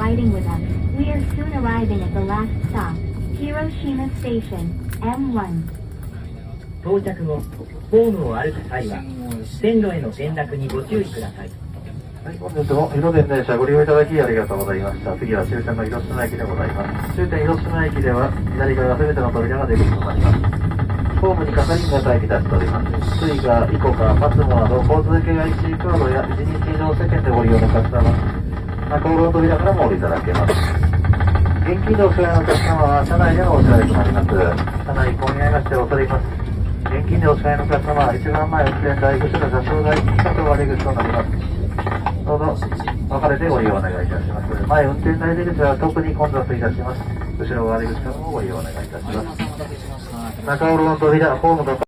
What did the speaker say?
riding with us. We are soon arriving at the last stop, Hiroshima Station, M1. 到着後、ホームを歩く際は、線路への転落にご注意ください。はい、本日も広電電車ご利用いただきありがとうございました。次は終点の広島駅でございます。終点広島駅では、左側すべての扉が出口となります。ホームに係員が待機出しております。スイカ、イコカ、パスモなど、交通系 IC カードや一日以上世間でご利用のお客様、中央の扉からもお降りいただけます。現金でお支払いのお客様は、車内でのお支払いとなります。車内混み合いがして恐れ入ります。現金でお支払いのお客様は、一番前運転台、後ろ車掌台、下と割り口となります。どうぞ、分かれてご利用お願いいたします。前運転台出口は特に混雑いたします。後ろ割り口からもご利用お願いいたします。中央の扉、ホームと